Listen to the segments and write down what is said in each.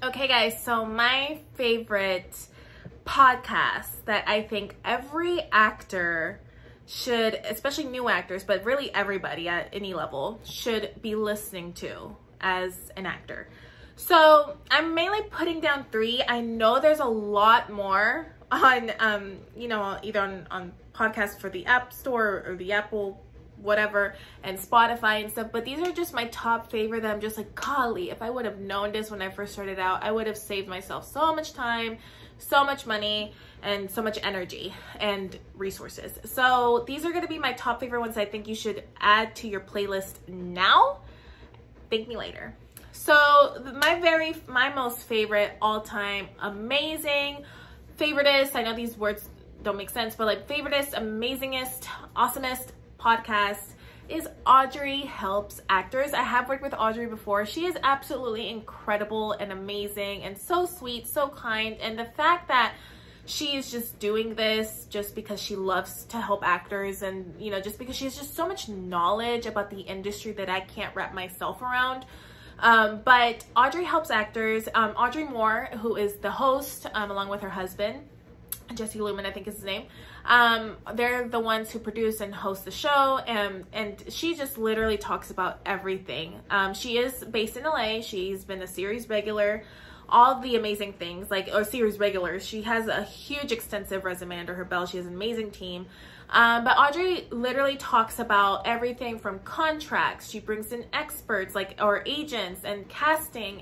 Okay guys, so my favorite podcast that I think every actor should, especially new actors, but really everybody at any level should be listening to as an actor. So I'm mainly putting down 3. I know there's a lot more on, either on podcasts for the App Store or the Apple whatever and Spotify and stuff, but these are just my top favorite that I'm just like, golly, if I would have known this when I first started out, I would have saved myself so much time, so much money, and so much energy and resources. So these are going to be my top favorite ones I think you should add to your playlist now. Thank me later. So my most favorite all-time amazing favoritist, I know these words don't make sense, but like favoritist, amazingest, awesomest podcast is Audrey Helps Actors. I have worked with Audrey before. She is absolutely incredible and amazing and so sweet, so kind. And the fact that she is just doing this just because she loves to help actors and, just because she has just so much knowledge about the industry that I can't wrap myself around. But Audrey Helps Actors, Audrey Moore, who is the host, along with her husband, Jesse Lumen, I think is his name. They're the ones who produce and host the show, and she just literally talks about everything. She is based in LA. She's been a series regular, all the amazing things, series regulars. She has a huge, extensive resume under her belt. She has an amazing team. But Audrey literally talks about everything from contracts. She brings in experts or agents and casting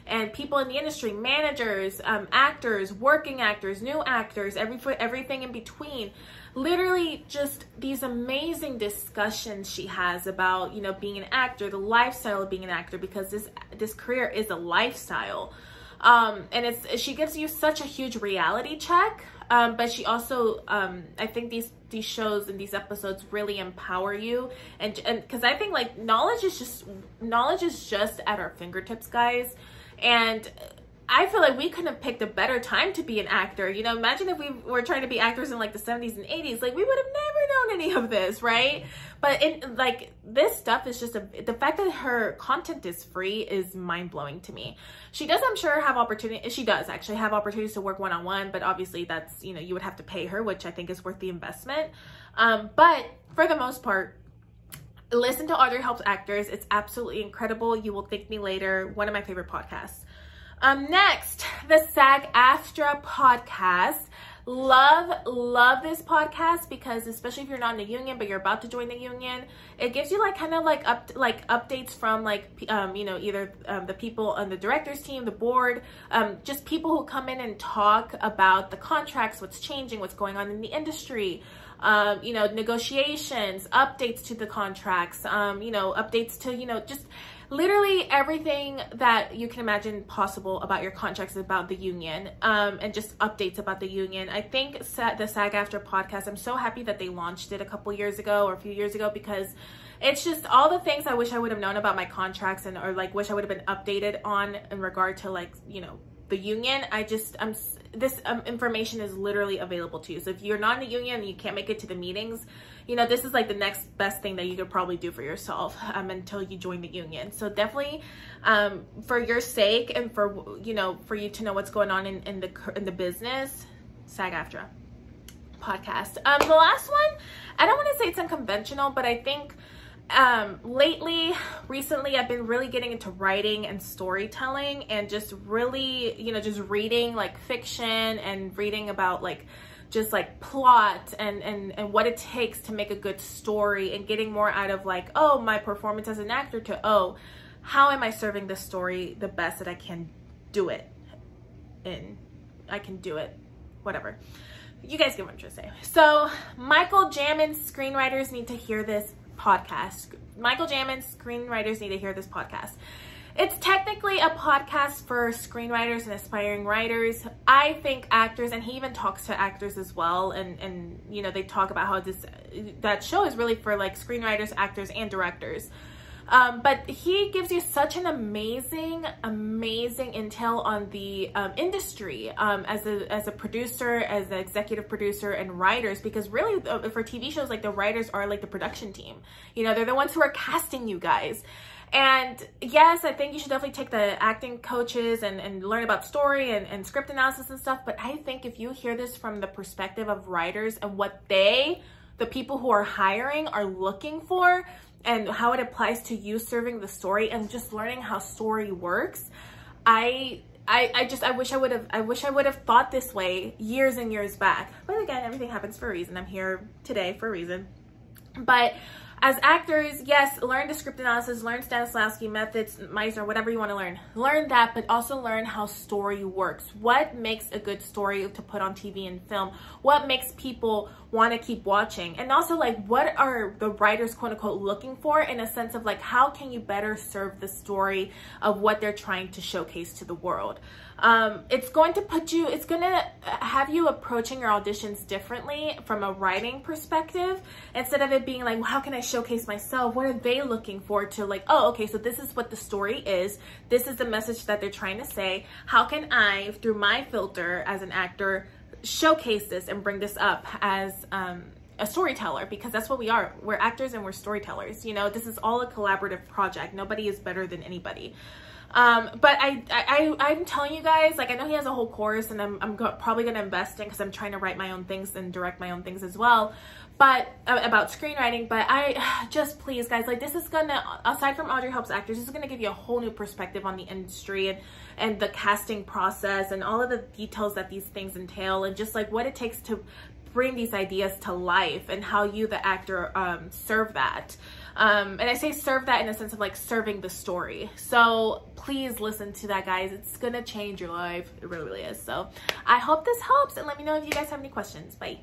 and people in the industry, managers, actors, working actors, new actors, everything in between. Literally just these amazing discussions she has about, being an actor, the lifestyle of being an actor, because this career is a lifestyle. And she gives you such a huge reality check. But she also, I think these shows and these episodes really empower you, and because I think knowledge is just at our fingertips, guys. And I feel like we couldn't have picked a better time to be an actor. Imagine if we were trying to be actors in the 70s and 80s, we would have never known any of this, right? But this stuff is just the fact that her content is free is mind-blowing to me. She does, I'm sure, have opportunities. She does actually have opportunities to work one-on-one, but obviously that's, you would have to pay her, which I think is worth the investment. But for the most part, listen to Audrey Helps Actors. It's absolutely incredible. You will thank me later. One of my favorite podcasts. Next, the SAG-AFTRA podcast. Love this podcast because, especially if you're not in the union but you're about to join the union, it gives you updates from either the people on the director's team, the board, just people who come in and talk about the contracts, what's changing, what's going on in the industry, negotiations, updates to the contracts, updates to, just literally everything that you can imagine possible about your contracts, about the union, and just updates about the union. I think the SAG-AFTRA podcast, I'm so happy that they launched it a couple years ago or a few years ago, because it's just all the things I wish I would have known about my contracts or wish I would have been updated on in regard to the union. This information is literally available to you. So if you're not in the union and you can't make it to the meetings, this is the next best thing that you could probably do for yourself until you join the union. So definitely, for your sake and for you to know what's going on in the business, SAG-AFTRA podcast. The last one, I don't want to say it's unconventional, but I think recently I've been really getting into writing and storytelling, and just really, just reading fiction and reading about just plot and what it takes to make a good story, and getting more out of oh, my performance as an actor to, oh, how am I serving this story the best that I can do it whatever. You guys get what I'm trying to say. So Michael Jamin screenwriters need to hear this podcast. Michael Jamin screenwriters need to hear this podcast. It's technically a podcast for screenwriters and aspiring writers. I think actors, and he even talks to actors as well, and they talk about how that show is really for screenwriters, actors, and directors. But he gives you such an amazing intel on the industry as a producer, as an executive producer, and writers, because really for TV shows, the writers are the production team. They're the ones who are casting you guys. And yes, I think you should definitely take the acting coaches and learn about story and script analysis and stuff. But I think if you hear this from the perspective of writers and what the people who are hiring are looking for and how it applies to you serving the story and just learning how story works, I wish I would have thought this way years and years back. But again, everything happens for a reason. I'm here today for a reason. But as actors, yes, learn the script analysis, learn Stanislavski methods, Meisner, whatever you want to learn. Learn that, but also learn how story works. What makes a good story to put on TV and film? What makes people want to keep watching? And also, like, what are the writers, quote unquote, looking for in a sense of, like, how can you better serve the story of what they're trying to showcase to the world? It's going to have you approaching your auditions differently from a writing perspective, instead of it being like, well, how can I showcase myself? What are they looking for to, like, oh, okay, so this is what the story is. This is the message that they're trying to say. How can I, through my filter as an actor, showcase this and bring this up as, a storyteller? Because that's what we are. We're actors and we're storytellers. You know, this is all a collaborative project. Nobody is better than anybody. But I'm telling you guys, like, I know he has a whole course, and I'm probably going to invest in, because I'm trying to write my own things and direct my own things as well, but about screenwriting. But I just, please guys, like, this is gonna, aside from Audrey Helps Actors, this is gonna give you a whole new perspective on the industry and the casting process and all of the details that these things entail, and just like what it takes to bring these ideas to life and how you, the actor, serve that. And I say serve that in a sense of, like, serving the story. So please listen to that, guys. It's gonna change your life. It really, really is. So I hope this helps, and let me know if you guys have any questions. Bye.